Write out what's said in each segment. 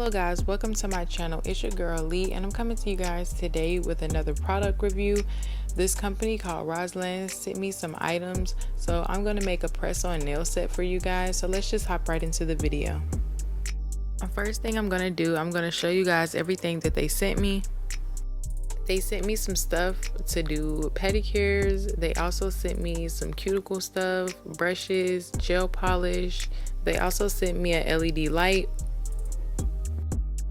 Hello guys, welcome to my channel. It's your girl Lee and I'm coming to you guys today with another product review. This company called Rosalind sent me some items, so I'm going to make a press-on nail set for you guys. So let's just hop right into the video. The first thing I'm going to do, I'm going to show you guys everything that they sent me. They sent me some stuff to do pedicures. They also sent me some cuticle stuff, brushes, gel polish. They also sent me a LED light.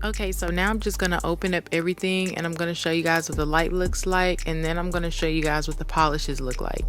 Okay, so now I'm just gonna open up everything and I'm gonna show you guys what the light looks like, and then I'm gonna show you guys what the polishes look like.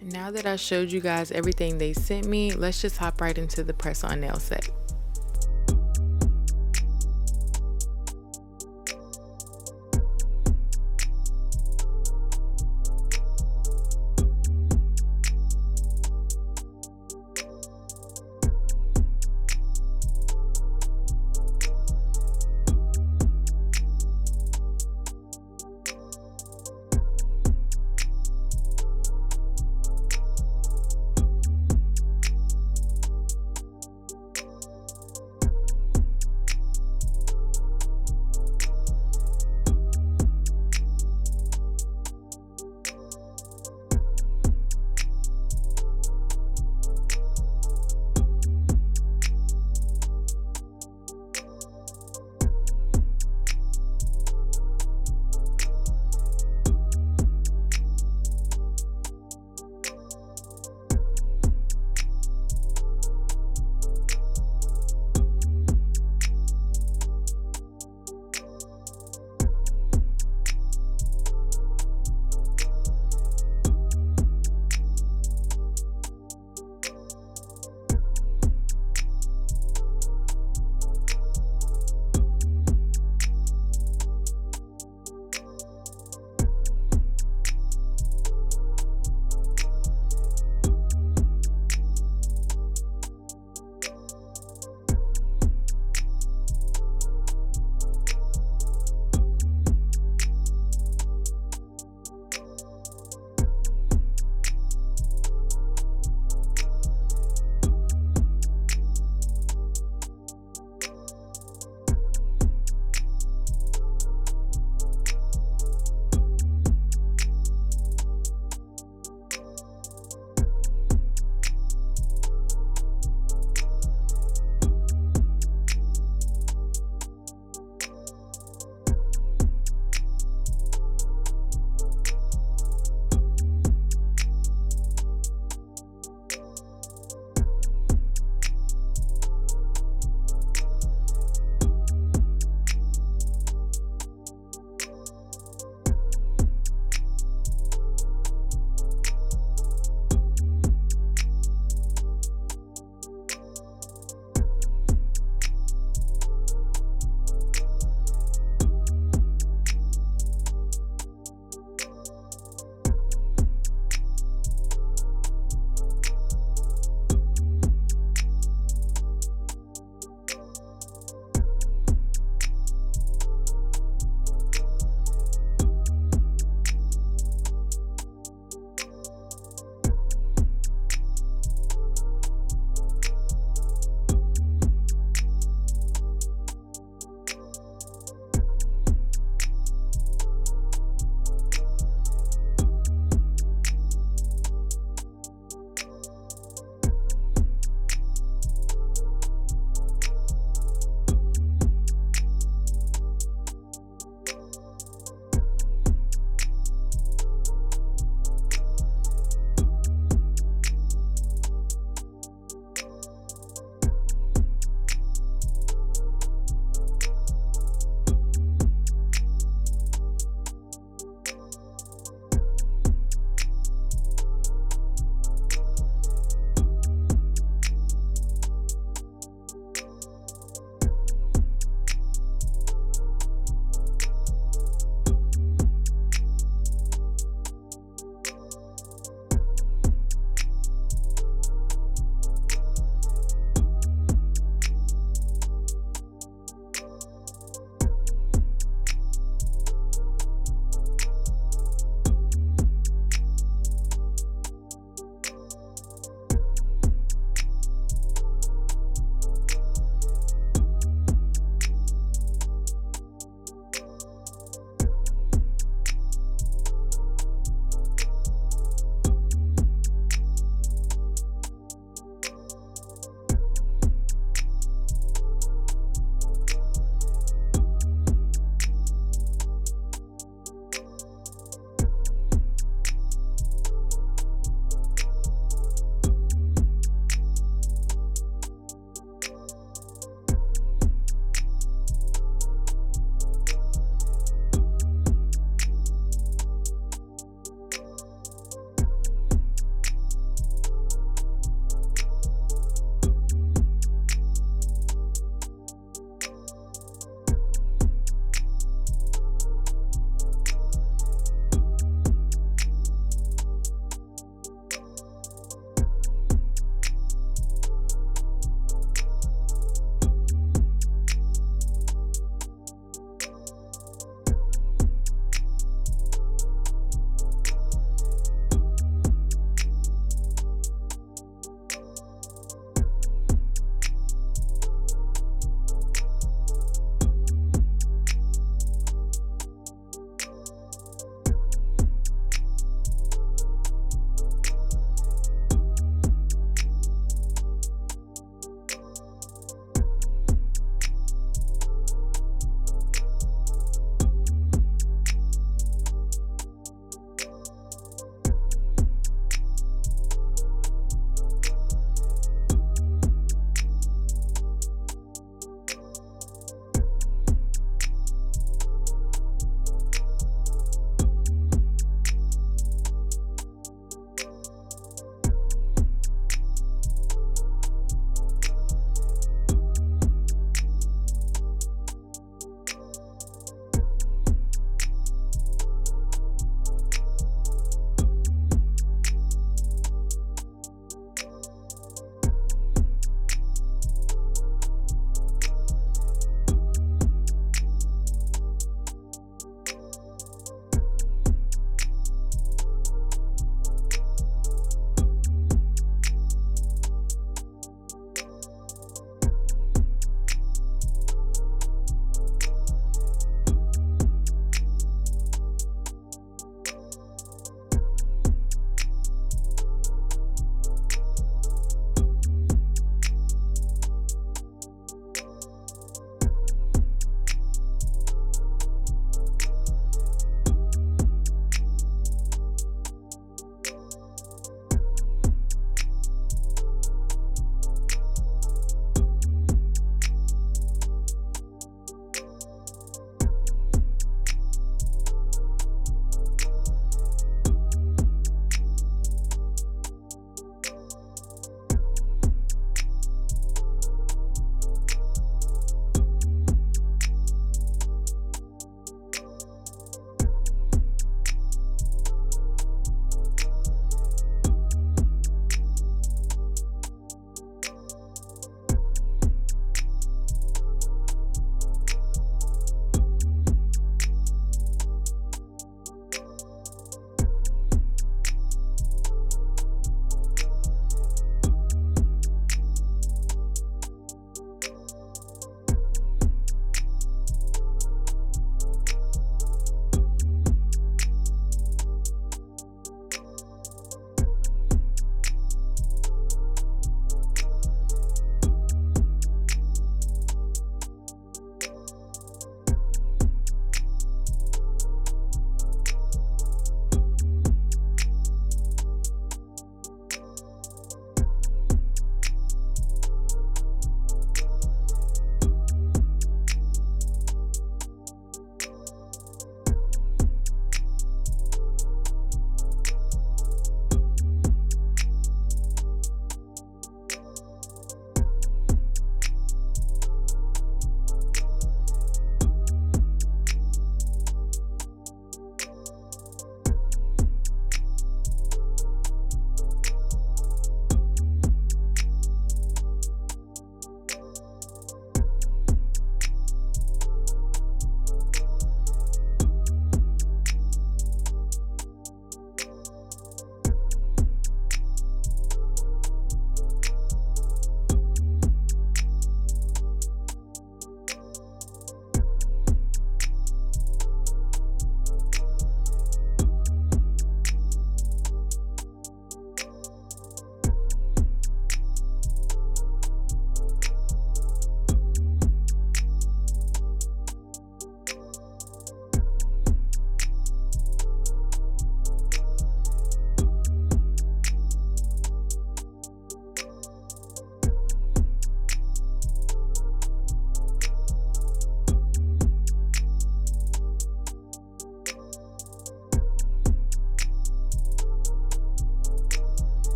Now that I showed you guys everything they sent me, let's just hop right into the press-on nail set.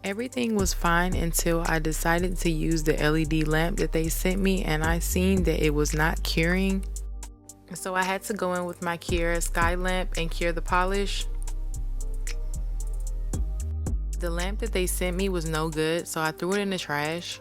Everything was fine until I decided to use the LED lamp that they sent me, and I seen that it was not curing. So I had to go in with my Kiara Sky lamp and cure the polish. The lamp that they sent me was no good, so I threw it in the trash.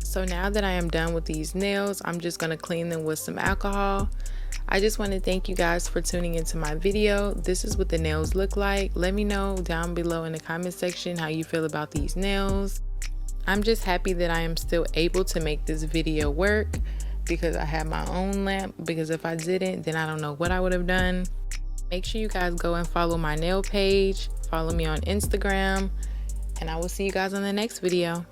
So now that I am done with these nails, I'm just going to clean them with some alcohol. I just want to thank you guys for tuning into my video. This is what the nails look like. Let me know down below in the comment section how you feel about these nails. I'm just happy that I am still able to make this video work because I have my own lamp, because if I didn't, then I don't know what I would have done. Make sure you guys go and follow my nail page, follow me on Instagram, and I will see you guys on the next video.